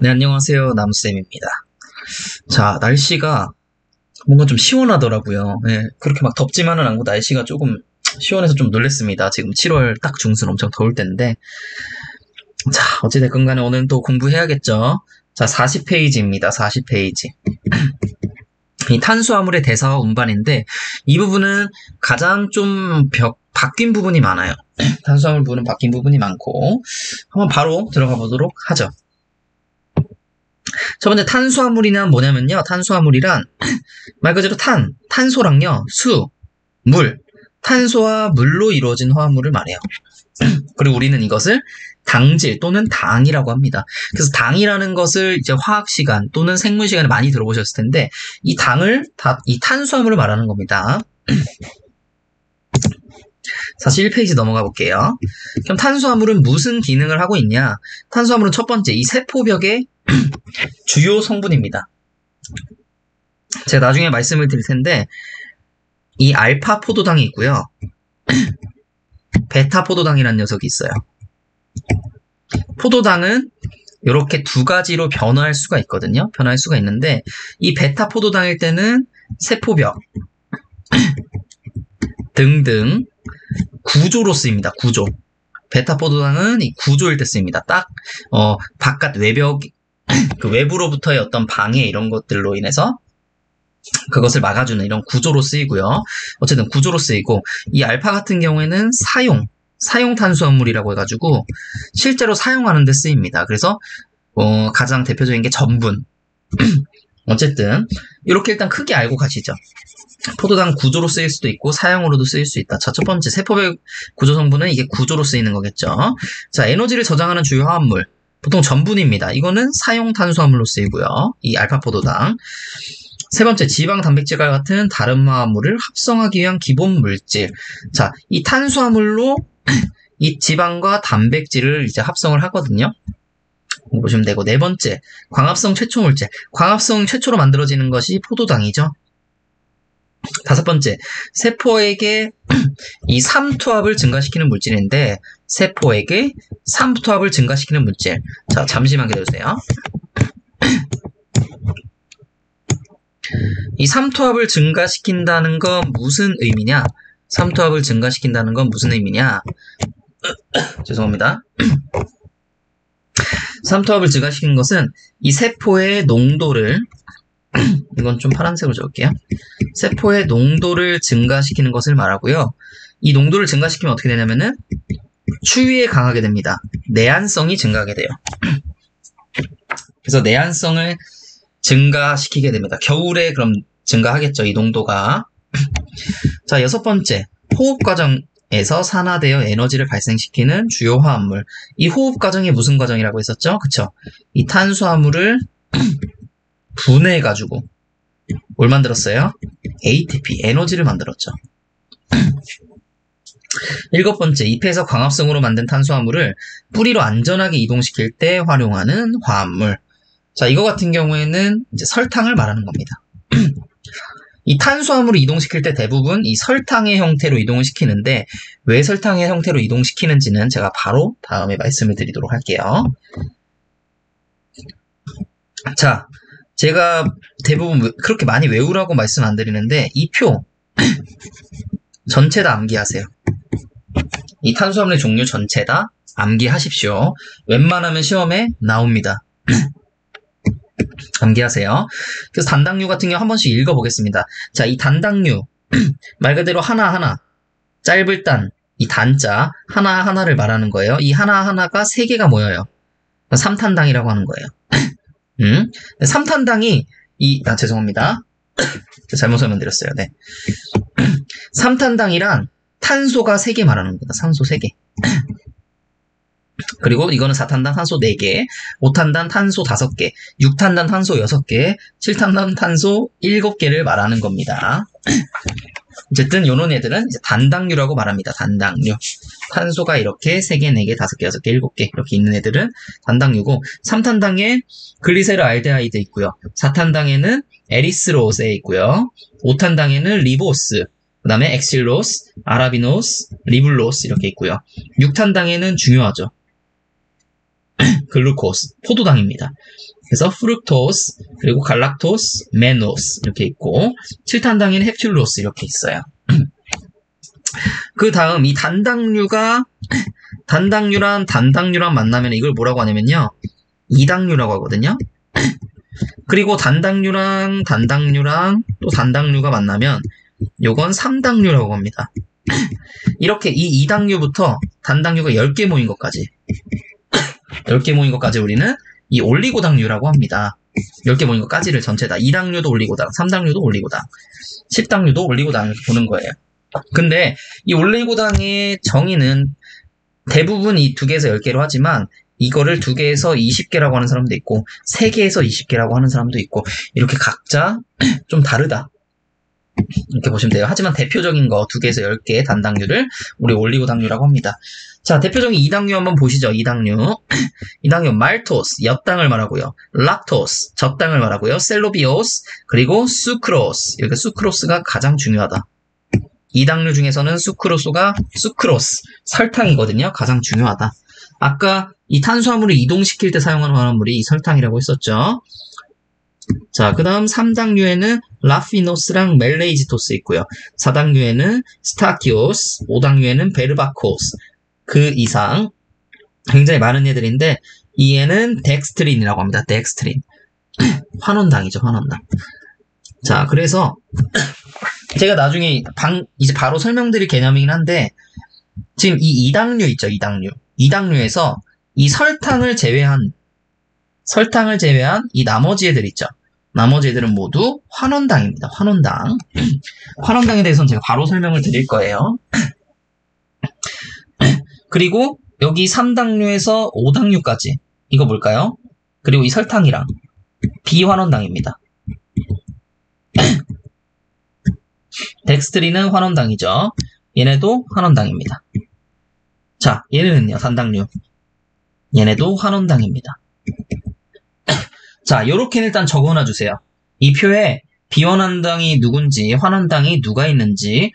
네, 안녕하세요. 나무쌤입니다. 자, 날씨가 뭔가 좀 시원하더라고요. 네, 그렇게 막 덥지만은 않고 날씨가 조금 시원해서 좀 놀랬습니다. 지금 7월 딱 중순 엄청 더울 때인데. 자, 어찌됐건 간에 오늘은 또 공부해야겠죠. 자, 40페이지입니다. 40페이지. 이 탄수화물의 대사와 운반인데, 이 부분은 가장 좀 바뀐 부분이 많아요. 탄수화물 부분은 바뀐 부분이 많고, 한번 바로 들어가 보도록 하죠. 첫 번째 탄수화물이란 뭐냐면요. 탄수화물이란 말 그대로 탄소랑요. 물, 탄소와 물로 이루어진 화합물을 말해요. 그리고 우리는 이것을 당질 또는 당이라고 합니다. 그래서 당이라는 것을 이제 화학시간 또는 생물시간에 많이 들어보셨을 텐데 이 탄수화물을 말하는 겁니다. 41페이지 넘어가 볼게요. 그럼 탄수화물은 무슨 기능을 하고 있냐? 탄수화물은 첫 번째 이 세포벽의 주요 성분입니다. 제가 나중에 말씀을 드릴 텐데 이 알파 포도당이 있고요. 베타 포도당이라는 녀석이 있어요. 포도당은 이렇게 두 가지로 변화할 수가 있거든요. 변화할 수가 있는데 이 베타 포도당일 때는 세포벽 등등 구조로 쓰입니다. 구조. 베타 포도당은 이 구조일 때 쓰입니다. 딱 바깥 외벽 그 외부로부터의 어떤 방해 이런 것들로 인해서 그것을 막아주는 이런 구조로 쓰이고요. 어쨌든 구조로 쓰이고 이 알파 같은 경우에는 사용 탄수화물이라고 해가지고 실제로 사용하는 데 쓰입니다. 그래서 가장 대표적인 게 전분. 어쨌든 이렇게 일단 크게 알고 가시죠. 포도당 구조로 쓰일 수도 있고 사용으로도 쓰일 수 있다. 자, 첫 번째 세포벽 구조 성분은 이게 구조로 쓰이는 거겠죠. 자, 에너지를 저장하는 주요 화합물 보통 전분입니다. 이거는 사용 탄수화물로 쓰이고요. 이 알파 포도당. 세 번째, 지방, 단백질과 같은 다른 화합물을 합성하기 위한 기본 물질. 자, 이 탄수화물로 이 지방과 단백질을 이제 합성을 하거든요. 보시면 되고, 네 번째, 광합성 최초 물질. 광합성 최초로 만들어지는 것이 포도당이죠. 다섯 번째, 세포에게 이 삼투압을 증가시키는 물질인데, 세포에게 삼투압을 증가시키는 물질. 자, 잠시만 기다려주세요. 이 삼투압을 증가시킨다는 건 무슨 의미냐? 삼투압을 증가시킨다는 건 무슨 의미냐? 죄송합니다. 삼투압을 증가시키는 것은 이 세포의 농도를 이건 좀 파란색으로 적을게요. 세포의 농도를 증가시키는 것을 말하고요. 이 농도를 증가시키면 어떻게 되냐면은 추위에 강하게 됩니다. 내한성이 증가하게 돼요. 그래서 내한성을 증가시키게 됩니다. 겨울에 그럼 증가하겠죠. 이 농도가. 자, 여섯 번째. 호흡 과정에서 산화되어 에너지를 발생시키는 주요 화합물. 이 호흡 과정이 무슨 과정이라고 했었죠? 그쵸? 이 탄수화물을 분해해가지고 뭘 만들었어요? ATP, 에너지를 만들었죠. 일곱 번째, 잎에서 광합성으로 만든 탄수화물을 뿌리로 안전하게 이동시킬 때 활용하는 화합물. 자, 이거 같은 경우에는 이제 설탕을 말하는 겁니다. 이 탄수화물을 이동시킬 때 대부분 이 설탕의 형태로 이동을 시키는데 왜 설탕의 형태로 이동시키는지는 제가 바로 다음에 말씀을 드리도록 할게요. 자, 제가 대부분 그렇게 많이 외우라고 말씀 안 드리는데 이 표 전체 다 암기하세요. 이 탄수화물의 종류 전체 다 암기하십시오. 웬만하면 시험에 나옵니다. 암기하세요. 그래서 단당류 같은 경우 한 번씩 읽어보겠습니다. 자, 이 단당류 말 그대로 하나하나 짧을 단 이 단자 하나하나를 말하는 거예요. 이 하나하나가 3개가 모여요. 3탄당이라고 하는 거예요. 3탄당이 죄송합니다. 잘못 설명드렸어요. 네. 3탄당이란 탄소가 3개 말하는 겁니다. 산소 3개. 그리고 이거는 4탄단 탄소 4개, 5탄단 탄소 5개, 6탄단 탄소 6개, 7탄단 탄소 7개를 말하는 겁니다. 어쨌든 요런 애들은 이제 단당류라고 말합니다. 단당류. 탄소가 이렇게 3개, 4개, 5개, 6개, 7개 이렇게 있는 애들은 단당류고 3탄당에 글리세롤알데하이드 있고요. 4탄당에는 에리스로오세 있고요. 5탄당에는 리보스, 그 다음에 엑실로스, 아라비노스, 리블로스 이렇게 있고요. 6탄당에는 중요하죠. 글루코스, 포도당입니다. 그래서 프룩토스, 그리고 갈락토스, 메노스 이렇게 있고 7탄당에는 헵튼로스 이렇게 있어요. 그 다음 이 단당류랑 단당류랑 만나면 이걸 뭐라고 하냐면요. 이당류라고 하거든요. 그리고 단당류랑 또 단당류가 만나면 요건 3당류라고 합니다. 이렇게 이 이당류부터 단당류가 10개 모인 것까지 10개 모인 것까지 우리는 이 올리고당류라고 합니다. 10개 모인 것까지를 전체 다 2당류도 올리고당, 3당류도 올리고당, 10당류도 올리고당 이렇게 보는 거예요. 근데 이 올리고당의 정의는 대부분 이 2개에서 10개로 하지만 이거를 2개에서 20개라고 하는 사람도 있고 3개에서 20개라고 하는 사람도 있고 이렇게 각자 좀 다르다. 이렇게 보시면 돼요. 하지만 대표적인 거 2개에서 10개의 단당류를 우리 올리고당류라고 합니다. 자, 대표적인 이당류 한번 보시죠. 이당류 말토스, 엿당을 말하고요. 락토스, 젖당을 말하고요. 셀로비오스, 그리고 수크로스. 이렇게 수크로스가 가장 중요하다. 이당류 중에서는 수크로스, 설탕이거든요. 가장 중요하다. 아까 이 탄수화물을 이동시킬 때 사용하는 화합물이 이 설탕이라고 했었죠. 자, 그 다음 3당류에는 라피노스랑 멜레이지토스 있고요. 4당류에는 스타키오스, 5당류에는 베르바코스. 그 이상 굉장히 많은 애들인데 이 애는 덱스트린이라고 합니다. 덱스트린. 환원당이죠, 환원당. 자, 그래서 제가 나중에 이제 바로 설명드릴 개념이긴 한데 지금 이 이당류 있죠, 이당류에서 이 설탕을 제외한 이 나머지 애들 있죠. 나머지 애들은 모두 환원당입니다. 환원당. 환원당에 대해서는 제가 바로 설명을 드릴 거예요. 그리고 여기 3당류에서 5당류까지 이거 뭘까요? 그리고 이 설탕이랑 비환원당입니다. 덱스트린은 환원당이죠. 얘네도 환원당입니다. 자, 얘네는요, 단당류. 얘네도 환원당입니다. 자, 요렇게는 일단 적어놔 주세요. 이 표에 비환원당이 누군지, 환원당이 누가 있는지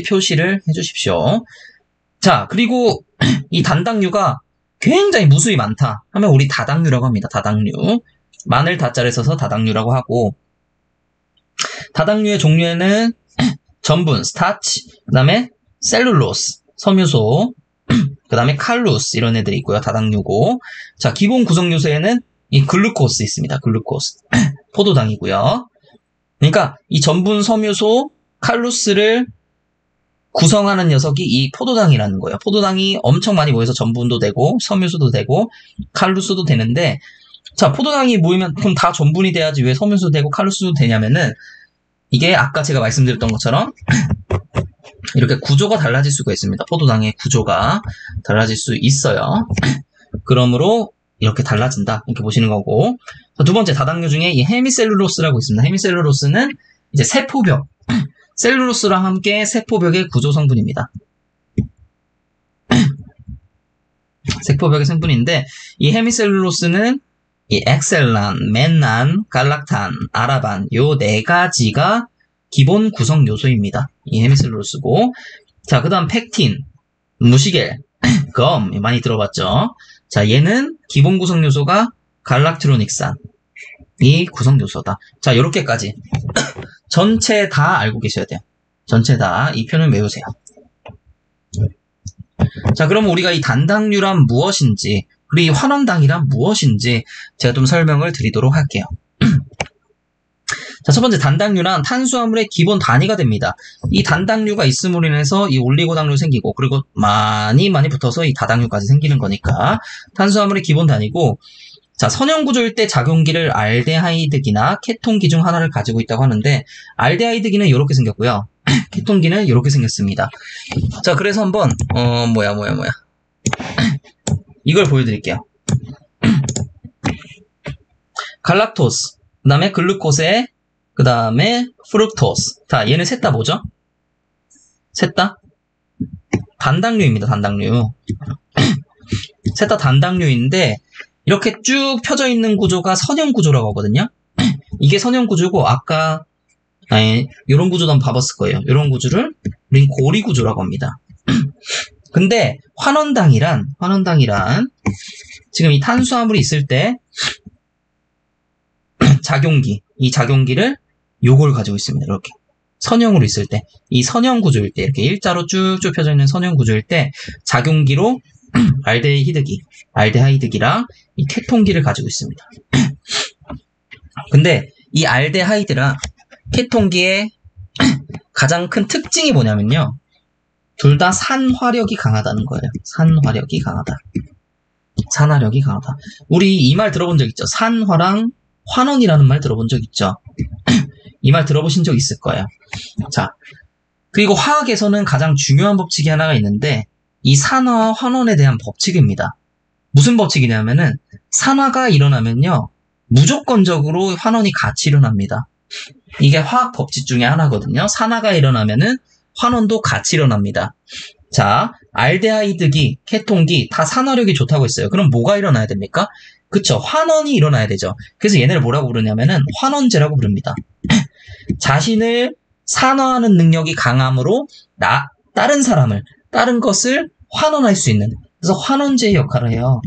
표시를 해주십시오. 자, 그리고 이 단당류가 굉장히 무수히 많다 하면 우리 다당류라고 합니다. 다당류. 마늘 다자를 써서 다당류라고 하고, 다당류의 종류에는 전분, 스타치, 그 다음에 셀룰로스, 섬유소, 그 다음에 칼루스 이런 애들이 있고요. 다당류고. 자, 기본 구성 요소에는 이 글루코스 있습니다. 글루코스. 포도당이고요. 그러니까 이 전분, 섬유소, 칼루스를 구성하는 녀석이 이 포도당이라는 거예요. 포도당이 엄청 많이 모여서 전분도 되고 섬유소도 되고 칼루스도 되는데, 자, 포도당이 모이면 그럼 다 전분이 돼야지 왜 섬유소도 되고 칼루스도 되냐면은 이게 아까 제가 말씀드렸던 것처럼 이렇게 구조가 달라질 수가 있습니다. 포도당의 구조가 달라질 수 있어요. 그러므로 이렇게 달라진다. 이렇게 보시는 거고. 두 번째 다당류 중에 이 헤미셀룰로스라고 있습니다. 헤미셀룰로스는 이제 세포벽. 셀룰로스랑 함께 세포벽의 구조 성분입니다. 세포벽의 성분인데 이 헤미셀룰로스는 이 엑셀란, 맨난, 갈락탄, 아라반 요 4가지가 기본 구성 요소입니다. 이 헤미셀룰로스고. 자, 그 다음 펙틴, 무시겔, 검 많이 들어봤죠. 자, 얘는 기본 구성 요소가 갈락트로닉산 이 구성 요소다. 자, 요렇게까지 전체 다 알고 계셔야 돼요. 전체 다 이 표는 외우세요. 자, 그럼 우리가 이 단당류란 무엇인지, 그리고 이 환원당이란 무엇인지 제가 좀 설명을 드리도록 할게요. 자, 첫 번째 단당류란 탄수화물의 기본 단위가 됩니다. 이 단당류가 있음으로 인해서 이 올리고당류 생기고, 그리고 많이 붙어서 이 다당류까지 생기는 거니까 탄수화물의 기본 단위고, 자, 선형구조일 때 작용기를 알데하이드기나 케톤기 중 하나를 가지고 있다고 하는데, 알데하이드기는 이렇게 생겼고요. 케톤기는 이렇게 생겼습니다. 자, 그래서 한번 이걸 보여드릴게요. 갈락토스, 그 다음에 글루코세, 그 다음에 프룩토스. 자, 얘는 셋 다 뭐죠? 셋 다 단당류입니다. 단당류. 셋 다 단당류인데 이렇게 쭉 펴져 있는 구조가 선형구조라고 하거든요. 이게 선형구조고, 아까 이런 구조도 한번 봐봤을 거예요. 이런 구조를 우린 고리구조라고 합니다. 근데 환원당이란 지금 이 탄수화물이 있을 때 작용기, 이 작용기를 요걸 가지고 있습니다. 이렇게 선형으로 있을 때, 이 선형 구조일 때, 이렇게 일자로 쭉쭉 펴져 있는 선형 구조일 때 작용기로 알데하이드기랑 이 케톤기를 가지고 있습니다. 근데 이 알데하이드랑 케톤기의 가장 큰 특징이 뭐냐면요, 둘 다 산화력이 강하다는 거예요. 산화력이 강하다. 산화력이 강하다. 우리 이 말 들어본 적 있죠? 산화랑 환원이라는 말 들어본 적 있죠? 이 말 들어보신 적 있을 거예요. 자, 그리고 화학에서는 가장 중요한 법칙이 하나가 있는데, 이 산화와 환원에 대한 법칙입니다. 무슨 법칙이냐면은, 산화가 일어나면요, 무조건적으로 환원이 같이 일어납니다. 이게 화학 법칙 중에 하나거든요. 산화가 일어나면은 환원도 같이 일어납니다. 자, 알데하이드기, 케톤기 다 산화력이 좋다고 했어요. 그럼 뭐가 일어나야 됩니까? 그쵸, 환원이 일어나야 되죠. 그래서 얘네를 뭐라고 부르냐면은 환원제라고 부릅니다. 자신을 산화하는 능력이 강함으로 다른 것을 환원할 수 있는, 그래서 환원제의 역할을 해요.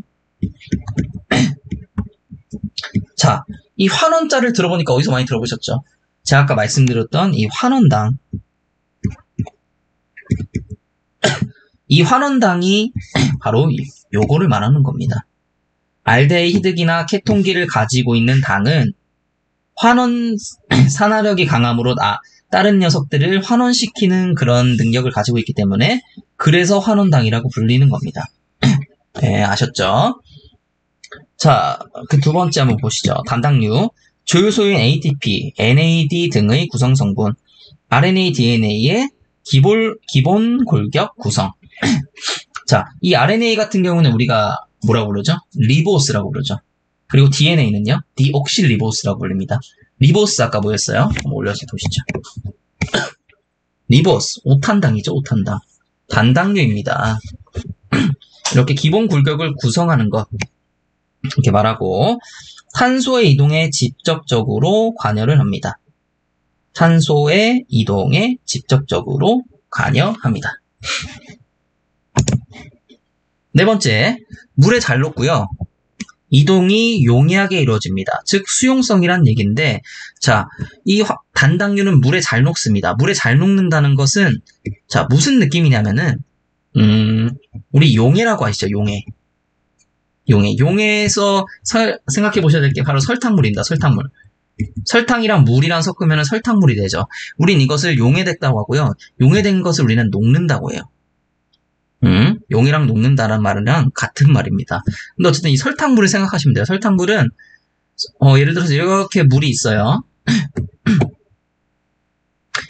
자, 이 환원자를 들어보니까 어디서 많이 들어보셨죠? 제가 아까 말씀드렸던 이 환원당, 이 환원당이 바로 요거를 말하는 겁니다. 알데히드기나 케톤기를 가지고 있는 당은 산화력이 강함으로 다른 녀석들을 환원시키는 그런 능력을 가지고 있기 때문에, 그래서 환원당이라고 불리는 겁니다. 네, 아셨죠? 자, 그 두 번째 한번 보시죠. 단당류, 조효소인 ATP, NAD 등의 구성 성분, RNA, DNA의 기본 골격 구성. 자, 이 RNA 같은 경우는 우리가 뭐라고 부르죠? 리보스라고 부르죠. 그리고 DNA는요, 디옥실리보스라고 불립니다. 리보스 아까 뭐였어요? 한번 올려서 보시죠. 리보스, 오탄당이죠, 오탄당. 단당류입니다. 이렇게 기본 골격을 구성하는 것, 이렇게 말하고, 탄소의 이동에 직접적으로 관여를 합니다. 탄소의 이동에 직접적으로 관여합니다. 네 번째, 물에 잘 녹고요. 이동이 용이하게 이루어집니다. 즉 수용성이란 얘기인데, 자, 이 단당류는 물에 잘 녹습니다. 물에 잘 녹는다는 것은, 자, 무슨 느낌이냐면은 우리 용해라고 아시죠? 용해에서 생각해 보셔야 될 게 바로 설탕물입니다. 설탕물. 설탕이랑 물이랑 섞으면 설탕물이 되죠. 우린 이것을 용해됐다고 하고요. 용해된 것을 우리는 녹는다고 해요. 용이랑 녹는다는 말이랑 같은 말입니다. 근데 어쨌든 이 설탕물을 생각하시면 돼요. 설탕물은 예를 들어서 이렇게 물이 있어요.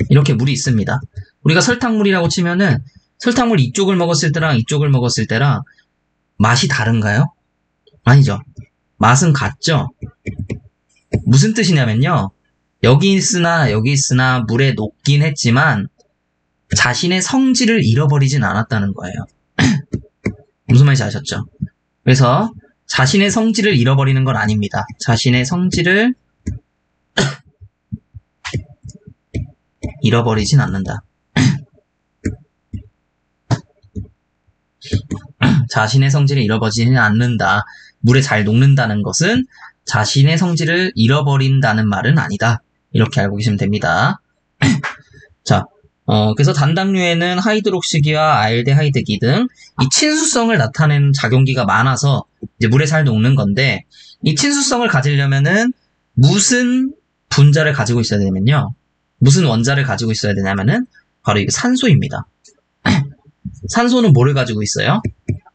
이렇게 물이 있습니다. 우리가 설탕물이라고 치면은 설탕물 이쪽을 먹었을 때랑 이쪽을 먹었을 때랑 맛이 다른가요? 아니죠. 맛은 같죠? 무슨 뜻이냐면요, 여기 있으나 물에 녹긴 했지만 자신의 성질을 잃어버리진 않았다는 거예요. 무슨 말인지 아셨죠? 그래서 자신의 성질을 잃어버리는 건 아닙니다. 자신의 성질을 잃어버리진 않는다. 자신의 성질을 잃어버리지는 않는다. 물에 잘 녹는다는 것은 자신의 성질을 잃어버린다는 말은 아니다. 이렇게 알고 계시면 됩니다. 자, 그래서 단당류에는 하이드록시기와 알데하이드기 등 이 친수성을 나타내는 작용기가 많아서 이제 물에 잘 녹는 건데, 이 친수성을 가지려면은 무슨 분자를 가지고 있어야 되냐면요, 무슨 원자를 가지고 있어야 되냐면은 바로 이거 산소입니다. 산소는 뭐를 가지고 있어요?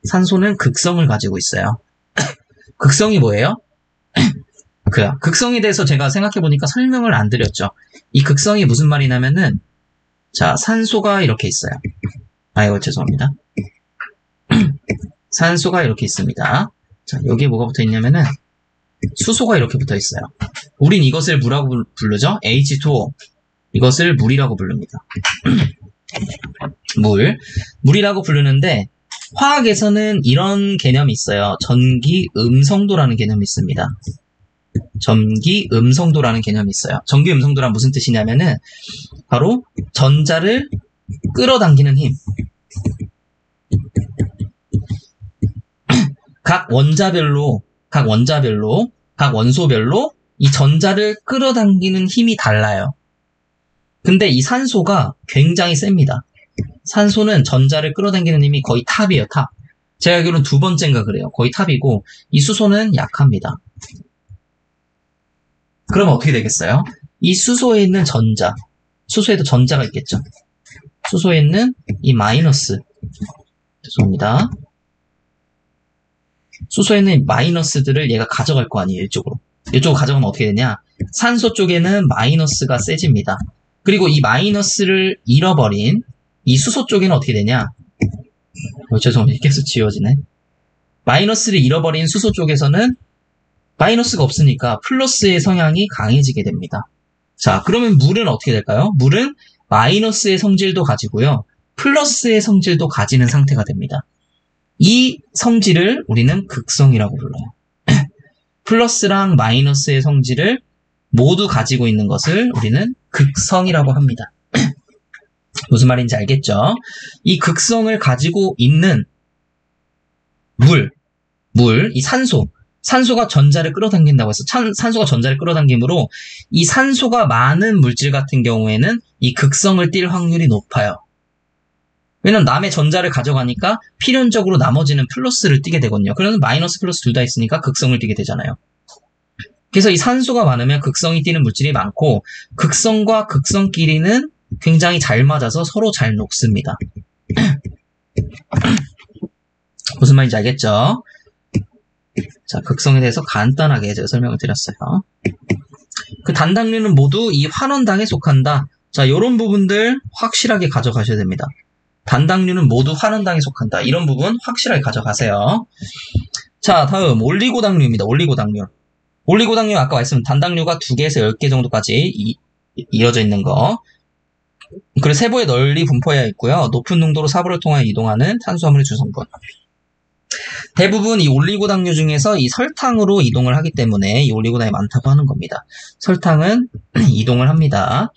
산소는 극성을 가지고 있어요. 극성이 뭐예요? 극성에 대해서 제가 생각해보니까 설명을 안 드렸죠. 이 극성이 무슨 말이냐면은, 자, 산소가 이렇게 있어요. 아이고, 죄송합니다. 산소가 이렇게 있습니다. 자, 여기에 뭐가 붙어 있냐면은, 수소가 이렇게 붙어 있어요. 우린 이것을 뭐라고 부르죠? H2O. 이것을 물이라고 부릅니다. 물이라고 부르는데, 화학에서는 이런 개념이 있어요. 전기음성도라는 개념이 있습니다. 전기음성도라는 개념이 있어요. 전기음성도란 무슨 뜻이냐면은 바로 전자를 끌어당기는 힘. 각 각 원소별로 이 전자를 끌어당기는 힘이 달라요. 근데 이 산소가 굉장히 셉니다. 산소는 전자를 끌어당기는 힘이 거의 탑이에요, 탑. 제가 알기로는 두 번째인가 그래요. 거의 탑이고, 이 수소는 약합니다. 그러면 어떻게 되겠어요? 이 수소에 있는 전자, 수소에도 전자가 있겠죠. 수소에 있는 이 마이너스, 죄송합니다. 수소에 있는 마이너스들을 얘가 가져갈 거 아니에요, 이쪽으로. 이쪽으로 가져가면 어떻게 되냐? 산소 쪽에는 마이너스가 세집니다. 그리고 이 마이너스를 잃어버린 이 수소 쪽에는 어떻게 되냐? 죄송합니다. 계속 지워지네. 마이너스를 잃어버린 수소 쪽에서는 마이너스가 없으니까 플러스의 성향이 강해지게 됩니다. 자, 그러면 물은 어떻게 될까요? 물은 마이너스의 성질도 가지고요. 플러스의 성질도 가지는 상태가 됩니다. 이 성질을 우리는 극성이라고 불러요. 플러스랑 마이너스의 성질을 모두 가지고 있는 것을 우리는 극성이라고 합니다. 무슨 말인지 알겠죠? 이 극성을 가지고 있는 이 산소가 전자를 끌어당긴다고 해서 산소가 전자를 끌어당김으로 이 산소가 많은 물질 같은 경우에는 이 극성을 띌 확률이 높아요. 왜냐면 남의 전자를 가져가니까 필연적으로 나머지는 플러스를 띠게 되거든요. 그러면 마이너스 플러스 둘 다 있으니까 극성을 띠게 되잖아요. 그래서 이 산소가 많으면 극성이 띠는 물질이 많고 극성과 극성끼리는 굉장히 잘 맞아서 서로 잘 녹습니다. 무슨 말인지 알겠죠? 자, 극성에 대해서 간단하게 제가 설명을 드렸어요. 그 단당류는 모두 이 환원당에 속한다. 자, 이런 부분들 확실하게 가져가셔야 됩니다. 단당류는 모두 환원당에 속한다. 이런 부분 확실하게 가져가세요. 자, 다음 올리고당류입니다. 올리고당류 아까 말씀드린 단당류가 2개에서 10개 정도까지 이어져 있는 거. 그리고 세부에 널리 분포하여 있고요. 높은 농도로 사부를 통하여 이동하는 탄수화물의 주성분. 대부분 이 올리고당류 중에서 이 설탕으로 이동을 하기 때문에 이 올리고당이 많다고 하는 겁니다. 설탕은 이동을 합니다.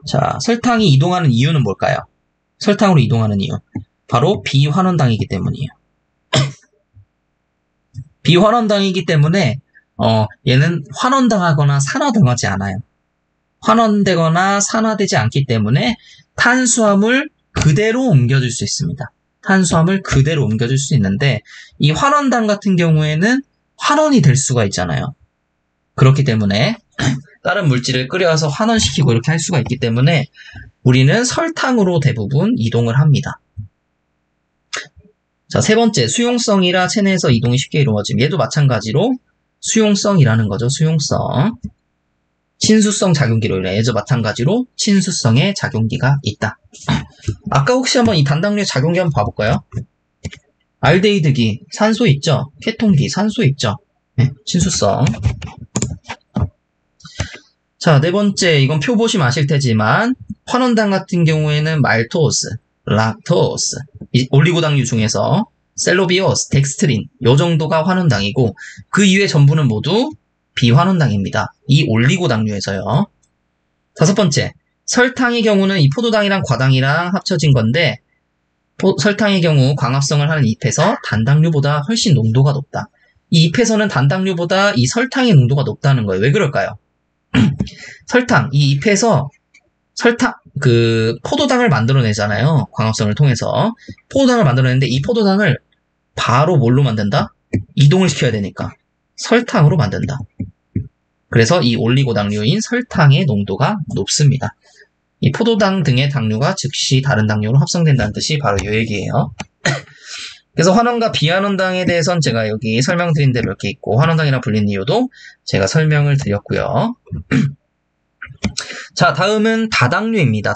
자, 설탕이 이동하는 이유는 뭘까요? 설탕으로 이동하는 이유. 바로 비환원당이기 때문이에요. 비환원당이기 때문에 얘는 환원당하거나 산화당하지 않아요. 환원되거나 산화되지 않기 때문에 탄수화물 그대로 옮겨줄 수 있습니다. 탄수화물 그대로 옮겨줄 수 있는데 이 환원당 같은 경우에는 환원이 될 수가 있잖아요. 그렇기 때문에 다른 물질을 끓여서 환원시키고 이렇게 할 수가 있기 때문에 우리는 설탕으로 대부분 이동을 합니다. 자, 세 번째, 수용성이라 체내에서 이동이 쉽게 이루어짐. 얘도 마찬가지로 수용성이라는 거죠. 수용성. 친수성 작용기로 인해 얘도 마찬가지로 친수성의 작용기가 있다. 아까 혹시 한번 이 단당류의 작용기 한번 봐볼까요? 알데히드기, 산소 있죠? 케톤기, 산소 있죠? 네, 친수성. 자, 네 번째, 이건 표 보시면 아실 테지만 환원당 같은 경우에는 말토스, 락토스, 올리고당류 중에서 셀로비오스, 덱스트린 요 정도가 환원당이고 그 이외 전부는 모두 비환원당입니다. 이 올리고당류에서요. 다섯 번째, 설탕의 경우는 이 포도당이랑 과당이랑 합쳐진 건데 설탕의 경우 광합성을 하는 잎에서 단당류보다 훨씬 농도가 높다. 이 잎에서는 단당류보다 이 설탕의 농도가 높다는 거예요. 왜 그럴까요? 이 잎에서 포도당을 만들어내잖아요. 광합성을 통해서. 포도당을 만들어내는데 이 포도당을 바로 뭘로 만든다? 이동을 시켜야 되니까. 설탕으로 만든다. 그래서 이 올리고당류인 설탕의 농도가 높습니다. 이 포도당 등의 당류가 즉시 다른 당류로 합성된다는 뜻이 바로 이 얘기예요. 그래서 환원과 비환원당에 대해서는 제가 여기 설명드린 대로 이렇게 있고 환원당이라 불리는 이유도 제가 설명을 드렸고요. 자, 다음은 다당류입니다.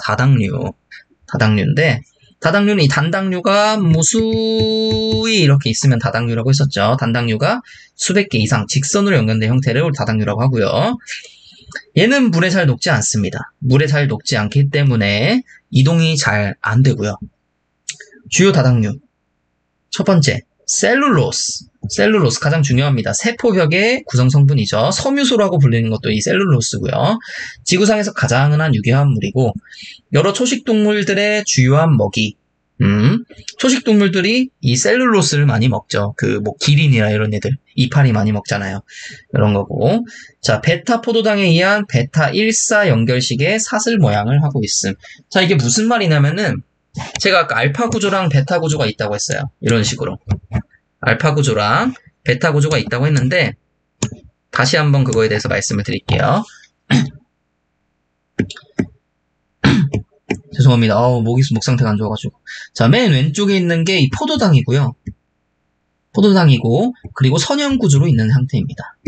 다당류인데 다당류는 이 단당류가 수위 이렇게 있으면 다당류라고 했었죠. 단당류가 수백 개 이상 직선으로 연결된 형태를 다당류라고 하고요. 얘는 물에 잘 녹지 않습니다. 물에 잘 녹지 않기 때문에 이동이 잘 안 되고요. 주요 다당류. 첫 번째, 셀룰로스 가장 중요합니다. 세포벽의 구성 성분이죠. 섬유소라고 불리는 것도 이 셀룰로스고요. 지구상에서 가장 흔한 유기화합물이고 여러 초식동물들의 주요한 먹이, 초식 동물들이 이 셀룰로스를 많이 먹죠. 기린이나 이런 애들. 이파리 많이 먹잖아요. 이런 거고. 자, 베타 포도당에 의한 베타 1사 연결식의 사슬 모양을 하고 있음. 자, 이게 무슨 말이냐면은, 제가 아까 알파 구조랑 베타 구조가 있다고 했어요. 이런 식으로. 알파 구조랑 베타 구조가 있다고 했는데, 다시 한번 그거에 대해서 말씀을 드릴게요. 죄송합니다. 목 상태가 안 좋아가지고. 자, 맨 왼쪽에 있는 게 이 포도당이고요. 포도당이고, 그리고 선형 구조로 있는 상태입니다.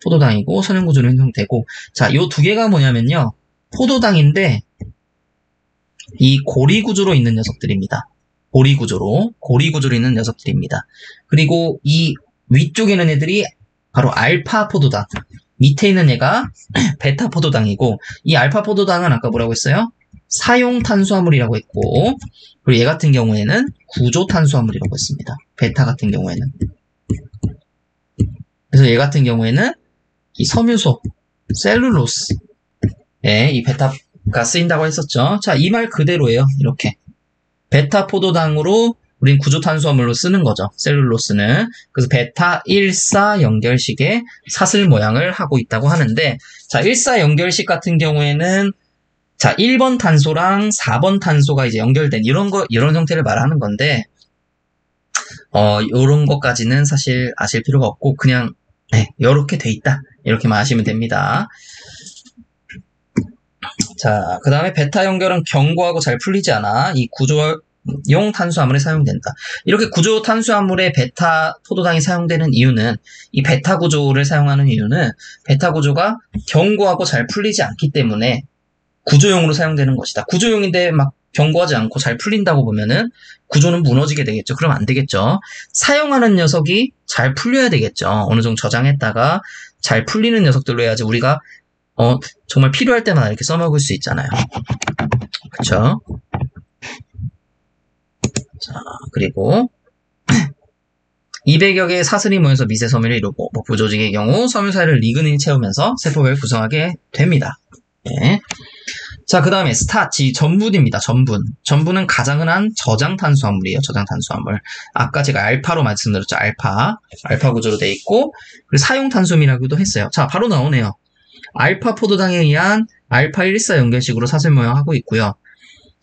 포도당이고, 선형 구조로 있는 상태고. 자, 요 두 개가 뭐냐면요. 포도당인데, 이 고리 구조로 있는 녀석들입니다. 고리 구조로 있는 녀석들입니다. 그리고 이 위쪽에 있는 애들이 바로 알파 포도당. 밑에 있는 애가 베타 포도당이고, 이 알파 포도당은 아까 뭐라고 했어요? 사용 탄수화물이라고 했고, 그리고 얘 같은 경우에는 구조 탄수화물이라고 했습니다. 베타 같은 경우에는. 그래서 얘 같은 경우에는 이 섬유소, 셀룰로스, 이 베타가 쓰인다고 했었죠. 자, 이 말 그대로예요. 이렇게. 베타 포도당으로 우린 구조 탄수화물로 쓰는 거죠. 셀룰로스는. 그래서 베타 1사 연결식의 사슬 모양을 하고 있다고 하는데, 자, 1사 연결식 같은 경우에는 자, 1번 탄소랑 4번 탄소가 이제 연결된 이런 형태를 말하는 건데, 요런 것까지는 사실 아실 필요가 없고, 그냥, 요렇게 돼 있다. 이렇게만 아시면 됩니다. 자, 그 다음에 베타 연결은 견고하고 잘 풀리지 않아. 이 구조용 탄수화물에 사용된다. 이렇게 구조 탄수화물에 베타 포도당이 사용되는 이유는, 이 베타 구조를 사용하는 이유는, 베타 구조가 견고하고 잘 풀리지 않기 때문에, 구조용으로 사용되는 것이다. 구조용인데 막 견고하지 않고 잘 풀린다고 보면은 구조는 무너지게 되겠죠. 그럼 안 되겠죠. 사용하는 녀석이 잘 풀려야 되겠죠. 어느 정도 저장했다가 잘 풀리는 녀석들로 해야지 우리가 정말 필요할 때마다 이렇게 써먹을 수 있잖아요. 그쵸? 자, 그리고 200여 개의 사슬이 모여서 미세 섬유를 이루고 목부 조직의 경우 섬유 사이를 리그닌이 채우면서 세포벽을 구성하게 됩니다. 네. 자, 그 다음에 스타치, 전분입니다. 전분은 가장 흔한 저장 탄수화물이에요. 저장 탄수화물. 아까 제가 알파로 말씀드렸죠. 알파 구조로 되어 있고, 그리고 사용 탄수화물이라고도 했어요. 자, 바로 나오네요. 알파 포도당에 의한 알파 1사 연결식으로 사슬 모양하고 있고요.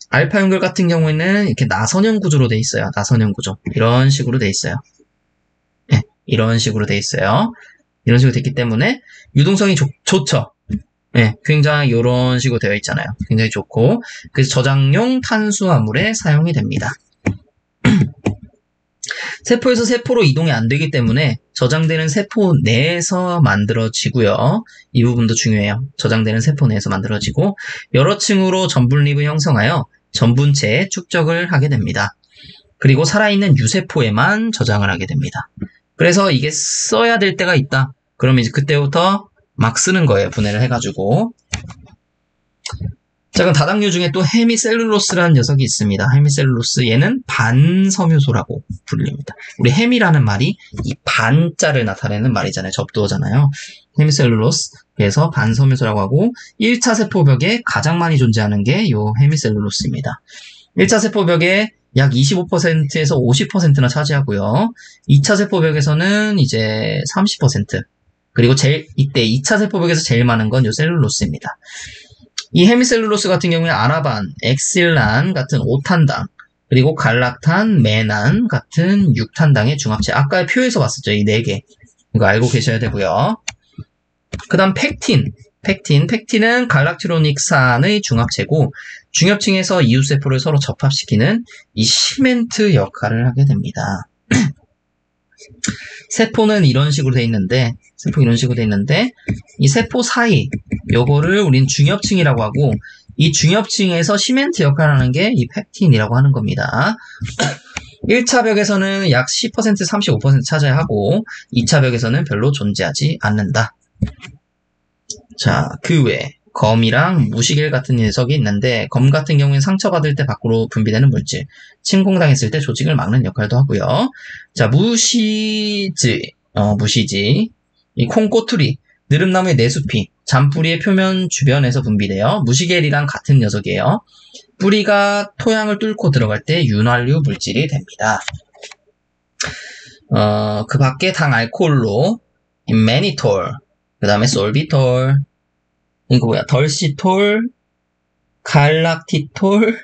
알파 연결 같은 경우에는 이렇게 나선형 구조로 되어 있어요. 나선형 구조. 이런 식으로 되어 있어요. 네, 이런 식으로 되어 있어요. 이런 식으로 됐기 때문에 유동성이 좋죠. 네, 굉장히 이런 식으로 되어 있잖아요. 굉장히 좋고, 그래서 저장용 탄수화물에 사용이 됩니다. 세포에서 세포로 이동이 안 되기 때문에 저장되는 세포 내에서 만들어지고요. 이 부분도 중요해요. 저장되는 세포 내에서 만들어지고, 여러 층으로 전분립을 형성하여 전분체에 축적을 하게 됩니다. 그리고 살아있는 유세포에만 저장을 하게 됩니다. 그래서 이게 써야 될 때가 있다. 그러면 이제 그때부터 막 쓰는 거예요. 분해를 해가지고. 자, 그럼 다당류 중에 또 헤미셀룰로스라는 녀석이 있습니다. 헤미셀룰로스. 얘는 반섬유소라고 불립니다. 우리 헤미라는 말이 이 반자를 나타내는 말이잖아요. 접두어잖아요. 헤미셀룰로스. 그래서 반섬유소라고 하고, 1차 세포벽에 가장 많이 존재하는 게 요 헤미셀룰로스입니다. 1차 세포벽에 약 25%에서 50%나 차지하고요. 2차 세포벽에서는 이제 30%. 그리고 이때 2차 세포벽에서 제일 많은 건 요 셀룰로스입니다. 이 헤미셀룰로스 같은 경우에 아라반, 엑실란 같은 5탄당, 그리고 갈락탄, 메난 같은 6탄당의 중합체. 아까 표에서 봤었죠. 이 4개. 이거 알고 계셔야 되고요. 그 다음 팩틴은 갈락티로닉산의 중합체고, 중엽층에서 이웃세포를 서로 접합시키는 이 시멘트 역할을 하게 됩니다. 세포는 이런 식으로 돼 있는데, 이 세포 사이, 요거를 우린 중엽층이라고 하고, 이 중엽층에서 시멘트 역할을 하는 게 이 팩틴이라고 하는 겁니다. 1차 벽에서는 약 10%, 35% 차지하고, 2차 벽에서는 별로 존재하지 않는다. 자, 그 외에 검이랑 무시겔 같은 녀석이 있는데, 검 같은 경우에는 상처받을 때 밖으로 분비되는 물질, 침공당했을 때 조직을 막는 역할도 하고요. 자, 무시지, 이 콩꼬투리, 느릅나무의 내수피, 잔뿌리의 표면 주변에서 분비되어 무시겔이랑 같은 녀석이에요. 뿌리가 토양을 뚫고 들어갈 때 윤활유 물질이 됩니다. 그 밖에 당 알코올로 매니톨, 그 다음에 솔비톨, 이거 뭐야, 덜시톨, 갈락티톨,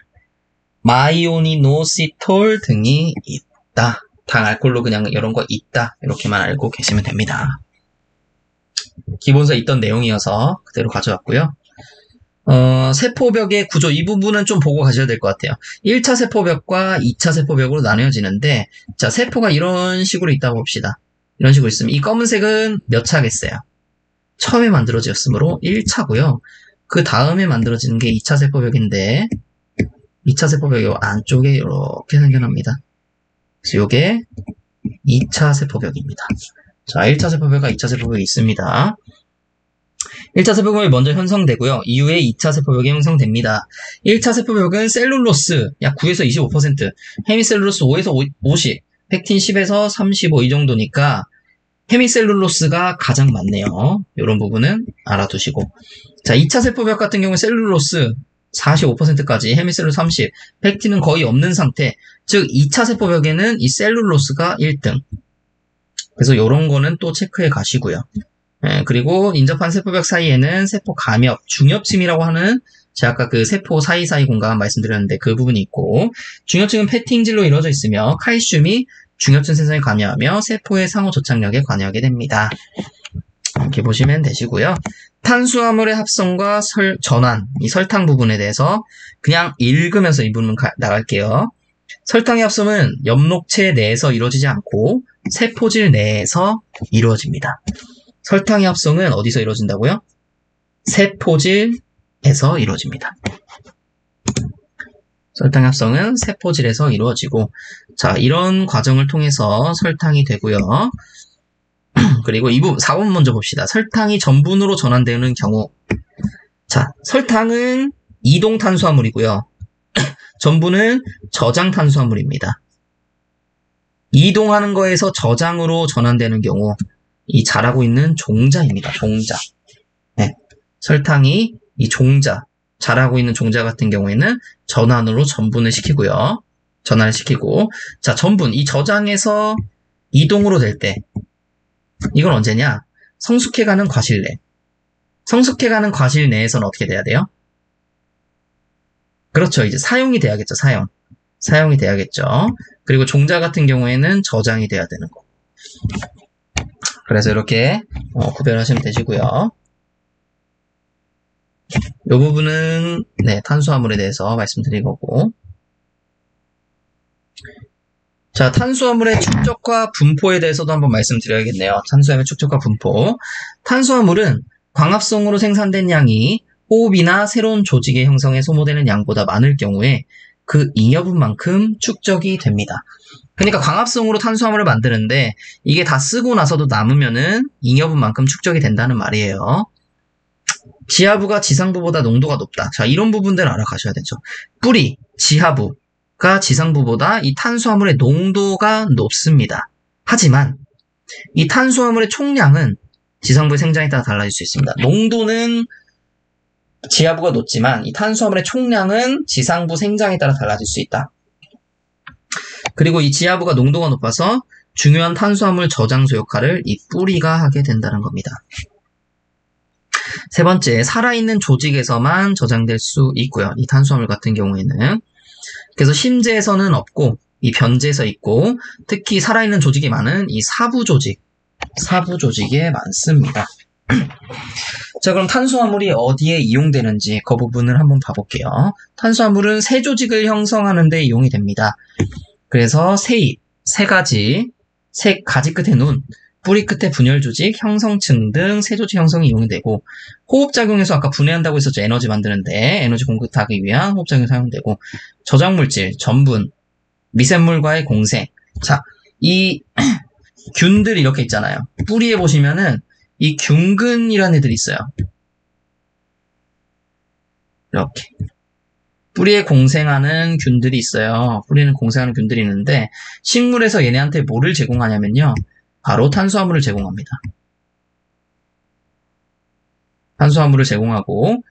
마이오니노시톨 등이 있다. 당 알코올로 그냥 이런 거 있다. 이렇게만 알고 계시면 됩니다. 기본서에 있던 내용이어서 그대로 가져왔고요. 세포벽의 구조, 이 부분은 좀 보고 가셔야 될 것 같아요. 1차 세포벽과 2차 세포벽으로 나뉘어지는데, 자, 세포가 이런 식으로 있다고 봅시다. 이런 식으로 있으면, 이 검은색은 몇 차겠어요? 처음에 만들어졌으므로 1차고요. 그 다음에 만들어지는 게 2차 세포벽인데, 2차 세포벽이 안쪽에 이렇게 생겨납니다. 그래서 이게 2차 세포벽입니다. 자, 1차 세포벽과 2차 세포벽이 있습니다. 1차 세포벽이 먼저 형성되고요. 이후에 2차 세포벽이 형성됩니다. 1차 세포벽은 셀룰로스 약 9에서 25%, 헤미셀룰로스 5에서 50, 팩틴 10에서 35 이 정도니까 헤미셀룰로스가 가장 많네요. 이런 부분은 알아두시고. 자, 2차 세포벽 같은 경우는 셀룰로스 45%까지, 헤미셀룰 30, 팩틴은 거의 없는 상태. 즉 2차 세포벽에는 이 셀룰로스가 1등. 그래서 이런 거는 또 체크해 가시고요. 그리고 인접한 세포벽 사이에는 세포 감엽, 중엽층이라고 하는, 제가 아까 그 세포 사이사이 공간 말씀드렸는데 그 부분이 있고, 중엽층은 패팅질로 이루어져 있으며 칼슘이 중엽층 생성에 관여하며 세포의 상호 저착력에 관여하게 됩니다. 이렇게 보시면 되시고요. 탄수화물의 합성과 전환, 이 설탕 부분에 대해서 그냥 읽으면서 이 부분 나갈게요. 설탕의 합성은 엽록체 내에서 이루어지지 않고 세포질 내에서 이루어집니다. 설탕의 합성은 어디서 이루어진다고요? 세포질에서 이루어집니다. 설탕의 합성은 세포질에서 이루어지고, 자, 이런 과정을 통해서 설탕이 되고요. 그리고 이 부분 4번 먼저 봅시다. 설탕이 전분으로 전환되는 경우. 자, 설탕은 이동 탄수화물이고요. 전분은 저장 탄수화물입니다. 이동하는 거에서 저장으로 전환되는 경우, 이 자라고 있는 종자입니다. 종자. 네. 설탕이 이 종자, 자라고 있는 종자 같은 경우에는 전환으로 전분을 시키고요. 전환을 시키고, 자, 전분, 이 저장에서 이동으로 될 때, 이건 언제냐? 성숙해가는 과실 내. 성숙해가는 과실 내에서는 어떻게 돼야 돼요? 그렇죠. 이제 사용이 돼야겠죠. 사용이 돼야겠죠. 그리고 종자 같은 경우에는 저장이 돼야 되는 거. 그래서 이렇게 구별하시면 되시고요. 이 부분은 네, 탄수화물에 대해서 말씀드린 거고. 자, 탄수화물의 축적과 분포에 대해서도 한번 말씀드려야겠네요. 탄수화물의 축적과 분포. 탄수화물은 광합성으로 생산된 양이 호흡이나 새로운 조직의 형성에 소모되는 양보다 많을 경우에 그 잉여분만큼 축적이 됩니다. 그러니까 광합성으로 탄수화물을 만드는데 이게 다 쓰고 나서도 남으면은 잉여분만큼 축적이 된다는 말이에요. 지하부가 지상부보다 농도가 높다. 자, 이런 부분들 알아가셔야 되죠. 뿌리, 지하부가 지상부보다 이 탄수화물의 농도가 높습니다. 하지만 이 탄수화물의 총량은 지상부의 생장에 따라 달라질 수 있습니다. 농도는 지하부가 높지만 이 탄수화물의 총량은 지상부 생장에 따라 달라질 수 있다. 그리고 이 지하부가 농도가 높아서 중요한 탄수화물 저장소 역할을 이 뿌리가 하게 된다는 겁니다. 세 번째, 살아있는 조직에서만 저장될 수 있고요. 이 탄수화물 같은 경우에는. 그래서 심재에서는 없고 이 변제에서 있고, 특히 살아있는 조직이 많은 이 사부 조직에 많습니다. 자, 그럼 탄수화물이 어디에 이용되는지 그 부분을 한번 봐볼게요. 탄수화물은 새 조직을 형성하는 데 이용이 됩니다. 그래서 새잎, 새가지, 가지 끝에 눈, 뿌리 끝에 분열 조직, 형성층 등 새 조직 형성이 이용이 되고, 호흡작용에서 아까 분해한다고 했었죠. 에너지 만드는데 에너지 공급하기 위한 호흡작용이 사용되고, 저장물질, 전분, 미생물과의 공생. 자, 이 균들 이렇게 있잖아요. 뿌리에 보시면은 이 균근이라는 애들이 있어요. 이렇게 뿌리에 공생하는 균들이 있어요. 뿌리는 공생하는 균들이 있는데, 식물에서 얘네한테 뭐를 제공하냐면요, 바로 탄수화물을 제공합니다. 탄수화물을 제공하고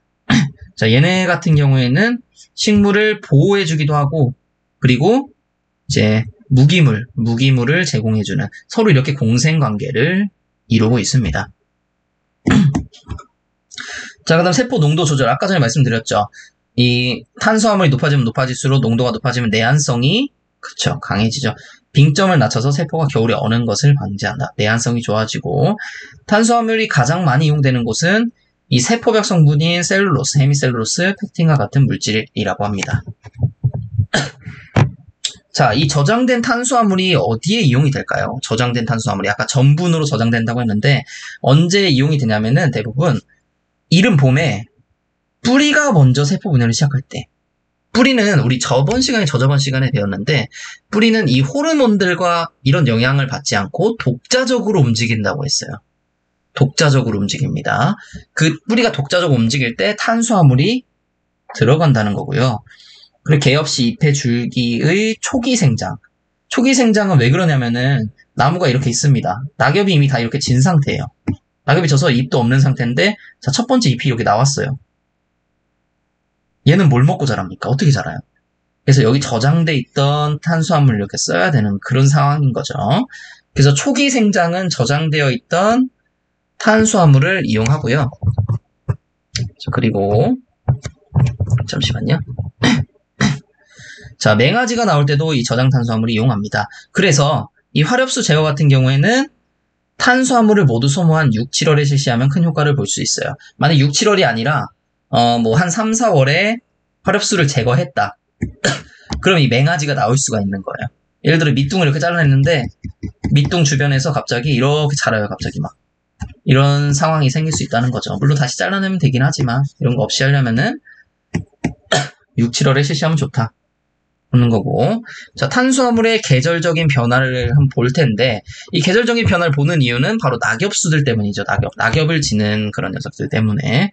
자, 얘네 같은 경우에는 식물을 보호해주기도 하고 그리고 이제 무기물을 제공해주는 서로 이렇게 공생관계를 이루고 있습니다. 자, 그 다음 세포 농도 조절. 아까 전에 말씀드렸죠. 이 탄수화물이 높아지면 높아질수록 농도가 높아지면 내한성이 그쵸 강해지죠. 빙점을 낮춰서 세포가 겨울에 어는 것을 방지한다. 내한성이 좋아지고 탄수화물이 가장 많이 이용되는 곳은 이 세포벽 성분인 셀룰로스, 헤미셀룰로스, 펙틴과 같은 물질이라고 합니다. 자, 이 저장된 탄수화물이 어디에 이용이 될까요? 저장된 탄수화물이 아까 전분으로 저장된다고 했는데 언제 이용이 되냐면은 대부분 이른 봄에 뿌리가 먼저 세포 분열을 시작할 때 뿌리는 우리 저저번 시간에 배웠는데 뿌리는 이 호르몬들과 이런 영향을 받지 않고 독자적으로 움직인다고 했어요. 독자적으로 움직입니다. 그 뿌리가 독자적으로 움직일 때 탄수화물이 들어간다는 거고요. 그리고 개 없이 잎의 줄기의 초기 생장. 초기 생장은 왜 그러냐면은 나무가 이렇게 있습니다. 낙엽이 이미 다 이렇게 진 상태예요. 낙엽이 져서 잎도 없는 상태인데 자, 첫 번째 잎이 이렇게 나왔어요. 얘는 뭘 먹고 자랍니까? 어떻게 자라요? 그래서 여기 저장돼 있던 탄수화물을 이렇게 써야 되는 그런 상황인 거죠. 그래서 초기 생장은 저장되어 있던 탄수화물을 이용하고요. 그리고 잠시만요. 자, 맹아지가 나올 때도 이 저장 탄수화물을 이용합니다. 그래서 이 화렵수 제거 같은 경우에는 탄수화물을 모두 소모한 6, 7월에 실시하면 큰 효과를 볼 수 있어요. 만약 6, 7월이 아니라 뭐 한 3, 4월에 화렵수를 제거했다. 그럼 이 맹아지가 나올 수가 있는 거예요. 예를 들어 밑둥을 이렇게 잘라냈는데 밑둥 주변에서 갑자기 이렇게 자라요. 갑자기 막. 이런 상황이 생길 수 있다는 거죠. 물론 다시 잘라내면 되긴 하지만 이런 거 없이 하려면은 6, 7월에 실시하면 좋다. 하는 거고. 자, 탄수화물의 계절적인 변화를 한번 볼 텐데 이 계절적인 변화를 보는 이유는 바로 낙엽수들 때문이죠. 낙엽을 지는 그런 녀석들 때문에.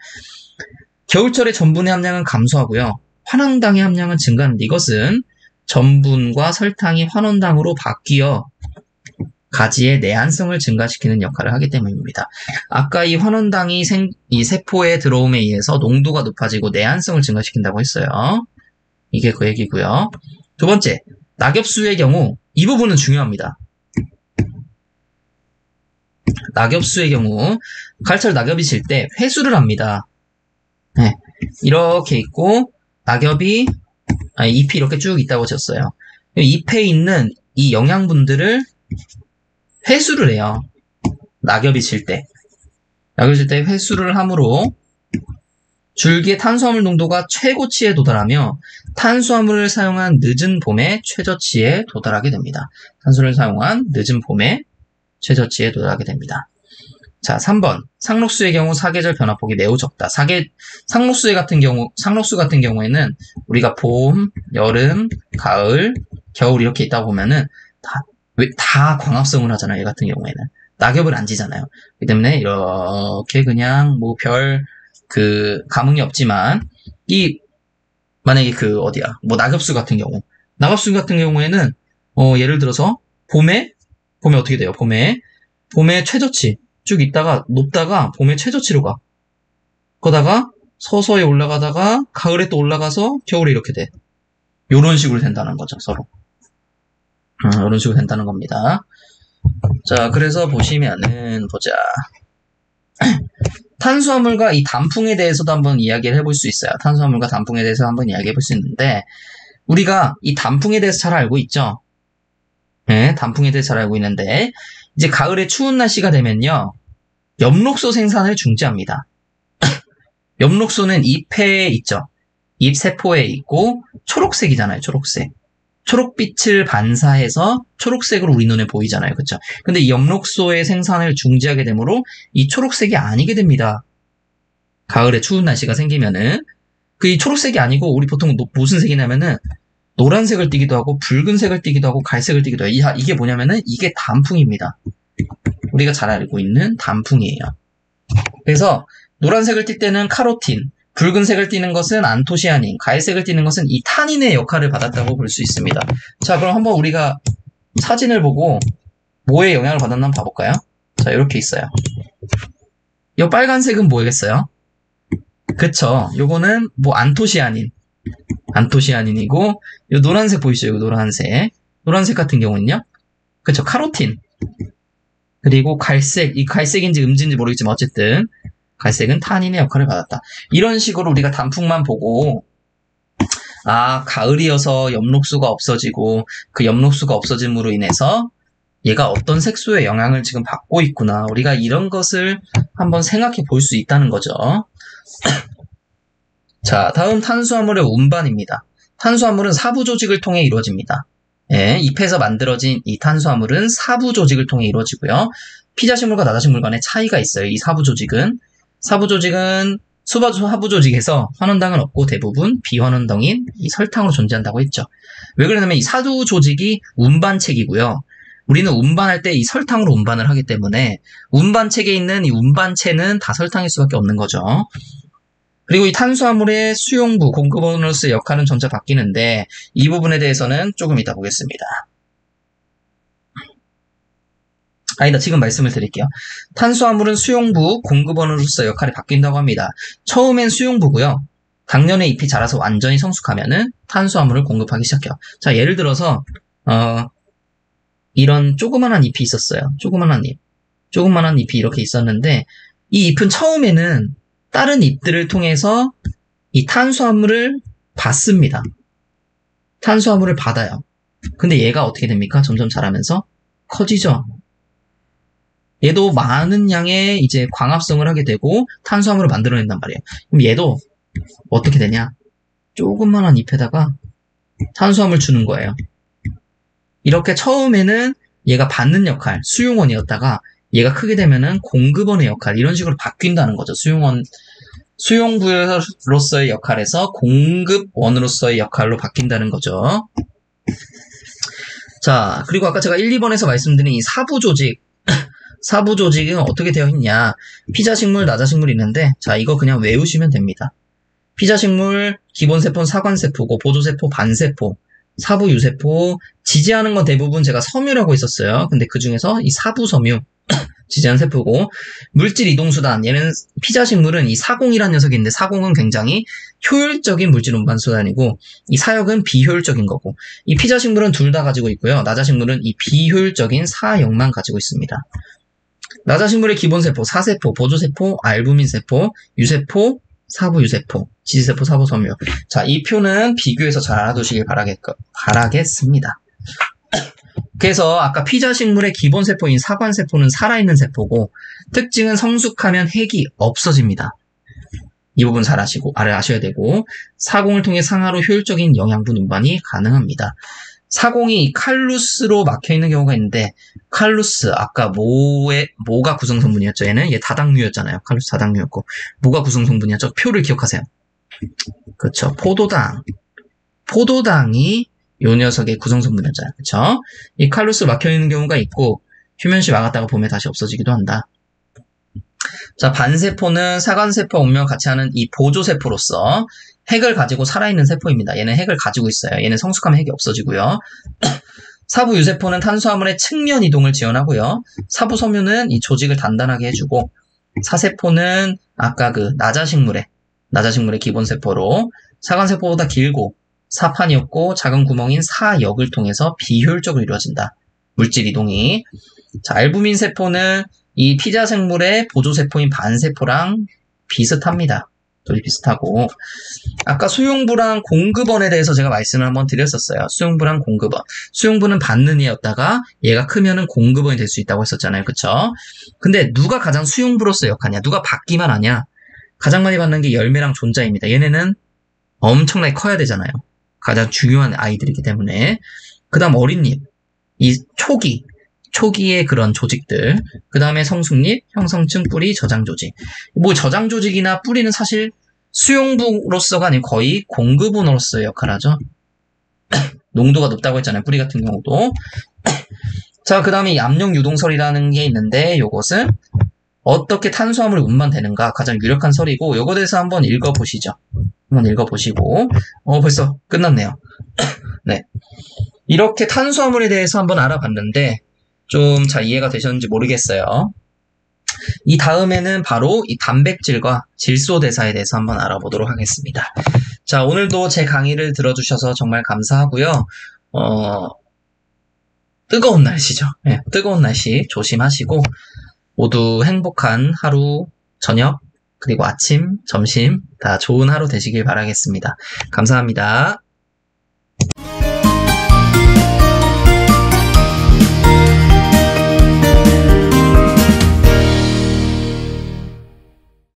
겨울철에 전분의 함량은 감소하고요. 환원당의 함량은 증가하는데 이것은 전분과 설탕이 환원당으로 바뀌어 가지의 내한성을 증가시키는 역할을 하기 때문입니다. 아까 이 환원당이 이 세포에 들어옴에 의해서 농도가 높아지고 내한성을 증가시킨다고 했어요. 이게 그 얘기고요. 두 번째, 낙엽수의 경우 이 부분은 중요합니다. 낙엽수의 경우 가을철 낙엽이 질 때 회수를 합니다. 네, 이렇게 있고 잎이 이렇게 쭉 있다고 졌어요. 잎에 있는 이 영양분들을 회수를 해요. 낙엽이 질 때 회수를 함으로 줄기의 탄수화물 농도가 최고치에 도달하며 탄수화물을 사용한 늦은 봄에 최저치에 도달하게 됩니다. 탄수화물을 사용한 늦은 봄에 최저치에 도달하게 됩니다. 자, 3번. 상록수의 경우 사계절 변화폭이 매우 적다. 상록수 같은 경우에는 우리가 봄, 여름, 가을, 겨울 이렇게 있다 보면은 다 광합성을 하잖아요. 얘 같은 경우에는. 낙엽을 안 지잖아요. 그렇기 때문에 이렇게 그냥 뭐 감흥이 없지만 만약에 낙엽수 같은 경우에는 예를 들어서 봄에 어떻게 돼요? 봄에 최저치 쭉 있다가 높다가 봄에 최저치로 가. 그러다가 서서히 올라가다가 가을에 또 올라가서 겨울에 이렇게 돼. 요런 식으로 된다는 거죠, 서로. 이런 식으로 된다는 겁니다. 자, 그래서 보시면은 보자. 탄수화물과 이 단풍에 대해서도 한번 이야기를 해볼 수 있어요. 탄수화물과 단풍에 대해서 한번 이야기해볼 수 있는데 우리가 이 단풍에 대해서 잘 알고 있죠? 네, 단풍에 대해서 잘 알고 있는데 이제 가을에 추운 날씨가 되면요. 엽록소 생산을 중지합니다. 엽록소는 잎에 있죠. 잎 세포에 있고 초록색이잖아요. 초록빛을 반사해서 초록색으로 우리 눈에 보이잖아요. 그쵸? 근데 이 엽록소의 생산을 중지하게 되므로 이 초록색이 아니게 됩니다. 가을에 추운 날씨가 생기면은 이 초록색이 아니고 우리 보통 무슨 색이냐면은 노란색을 띠기도 하고 붉은색을 띠기도 하고 갈색을 띠기도 해요. 이게 뭐냐면은 이게 단풍입니다. 우리가 잘 알고 있는 단풍이에요. 그래서 노란색을 띌 때는 카로틴, 붉은색을 띠는 것은 안토시아닌, 갈색을 띠는 것은 이 타닌의 역할을 받았다고 볼 수 있습니다. 자, 그럼 한번 우리가 사진을 보고 뭐에 영향을 받았나 한번 봐볼까요? 자, 이렇게 있어요. 이 빨간색은 뭐겠어요? 그쵸. 요거는 뭐 안토시아닌이고, 요 노란색 보이시죠? 요 노란색. 노란색 같은 경우는요. 그쵸. 카로틴. 그리고 갈색. 이 갈색인지 음지인지 모르겠지만 어쨌든 갈색은 타닌의 역할을 받았다. 이런 식으로 우리가 단풍만 보고 가을이어서 엽록수가 없어지고 그 엽록수가 없어짐으로 인해서 얘가 어떤 색소의 영향을 지금 받고 있구나. 우리가 이런 것을 한번 생각해 볼 수 있다는 거죠. 자, 다음 탄수화물의 운반입니다. 탄수화물은 사부 조직을 통해 이루어집니다. 예, 잎에서 만들어진 이 탄수화물은 사부 조직을 통해 이루어지고요. 피자식물과 나자식물 간의 차이가 있어요. 이 사부 조직은 하부 조직에서 환원당은 없고 대부분 비환원당인 이 설탕으로 존재한다고 했죠. 왜 그러냐면 이 사두 조직이 운반체이고요. 우리는 운반할 때 이 설탕으로 운반을 하기 때문에 운반체에 있는 이 운반체는 다 설탕일 수밖에 없는 거죠. 그리고 이 탄수화물의 수용부, 공급원으로서의 역할은 점차 바뀌는데 이 부분에 대해서는 조금 이따 보겠습니다. 지금 말씀을 드릴게요. 탄수화물은 수용부, 공급원으로서의 역할이 바뀐다고 합니다. 처음엔 수용부고요. 당년에 잎이 자라서 완전히 성숙하면은 탄수화물을 공급하기 시작해요. 자, 예를 들어서 이런 조그만한 잎이 있었어요. 조그만한 잎이 이렇게 있었는데 이 잎은 처음에는 다른 잎들을 통해서 이 탄수화물을 받습니다. 탄수화물을 받아요. 근데 얘가 어떻게 됩니까? 점점 자라면서 커지죠. 얘도 많은 양의 이제 광합성을 하게 되고 탄수화물을 만들어낸단 말이에요. 그럼 얘도 어떻게 되냐? 조그만한 잎에다가 탄수화물 주는 거예요. 이렇게 처음에는 얘가 받는 역할, 수용원이었다가 얘가 크게 되면은 공급원의 역할, 이런 식으로 바뀐다는 거죠. 수용부로서의 역할에서 공급원으로서의 역할로 바뀐다는 거죠. 자, 그리고 아까 제가 1, 2번에서 말씀드린 이 사부조직, 사부조직은 어떻게 되어 있냐? 피자식물, 나자식물이 있는데, 자, 이거 그냥 외우시면 됩니다. 피자식물, 기본세포는 사관세포고, 보조세포, 반세포, 사부, 유세포, 지지하는 건 대부분 제가 섬유라고 했었어요. 근데 그 중에서 이 사부섬유, 지지하는 세포고, 물질 이동수단, 얘는 피자식물은 이 사공이라는 녀석이 있는데, 사공은 굉장히 효율적인 물질 운반수단이고, 이 사역은 비효율적인 거고, 이 피자식물은 둘 다 가지고 있고요. 나자식물은 이 비효율적인 사역만 가지고 있습니다. 나자식물의 기본세포, 사세포, 보조세포, 알부민세포, 유세포, 사부유세포, 지지세포, 사부섬유. 자, 이 표는 비교해서 잘 알아두시길 바라겠습니다. 그래서 아까 피자식물의 기본세포인 사관세포는 살아있는 세포고, 특징은 성숙하면 핵이 없어집니다. 이 부분 잘 아셔야 되고, 사공을 통해 상하로 효율적인 영양분 운반이 가능합니다. 사공이 칼루스로 막혀있는 경우가 있는데, 칼루스, 아까 모가 구성성분이었죠. 얘 다당류였잖아요. 칼루스 다당류였고, 모가 구성성분이었죠. 표를 기억하세요. 그렇죠. 포도당이 요 녀석의 구성성분이었잖아요. 그쵸? 이 칼루스 막혀있는 경우가 있고, 휴면시 막았다가 봄에 다시 없어지기도 한다. 자, 반세포는 사관세포 운명을 같이 하는 이 보조세포로서 핵을 가지고 살아있는 세포입니다. 얘는 핵을 가지고 있어요. 얘는 성숙하면 핵이 없어지고요. 사부 유세포는 탄수화물의 측면 이동을 지원하고요. 사부 섬유는 이 조직을 단단하게 해주고, 사세포는 아까 그 나자식물의 기본세포로 사관세포보다 길고 사판이 없고 작은 구멍인 사역을 통해서 비효율적으로 이루어진다. 물질 이동이. 자, 알부민 세포는 이 피자생물의 보조세포인 반세포랑 비슷합니다. 둘이 비슷하고, 아까 수용부랑 공급원에 대해서 제가 말씀을 한번 드렸었어요. 수용부랑 공급원. 수용부는 받는 애였다가 얘가 크면은 공급원이 될 수 있다고 했었잖아요. 그쵸? 근데 누가 가장 수용부로서 역하냐? 누가 받기만 하냐? 가장 많이 받는 게 열매랑 존자입니다. 얘네는 엄청나게 커야 되잖아요. 가장 중요한 아이들이기 때문에. 그 다음 어린잎, 이 초기의 그런 조직들, 그 다음에 성숙잎, 형성층, 뿌리, 저장조직. 뭐 저장조직이나 뿌리는 사실 수용부로서가 아니고 거의 공급원으로서의 역할을 하죠. 농도가 높다고 했잖아요. 뿌리 같은 경우도. 자, 그 다음에 이 압력유동설이라는 게 있는데, 요것은 어떻게 탄수화물이 운반되는가 가장 유력한 설이고, 요거에 대해서 한번 읽어보시죠. 한번 읽어보시고, 벌써 끝났네요. 네. 이렇게 탄수화물에 대해서 한번 알아봤는데, 좀 잘 이해가 되셨는지 모르겠어요. 이 다음에는 바로 이 단백질과 질소대사에 대해서 한번 알아보도록 하겠습니다. 자, 오늘도 제 강의를 들어주셔서 정말 감사하고요. 뜨거운 날씨죠. 네, 뜨거운 날씨 조심하시고 모두 행복한 하루, 저녁, 그리고 아침, 점심 다 좋은 하루 되시길 바라겠습니다. 감사합니다.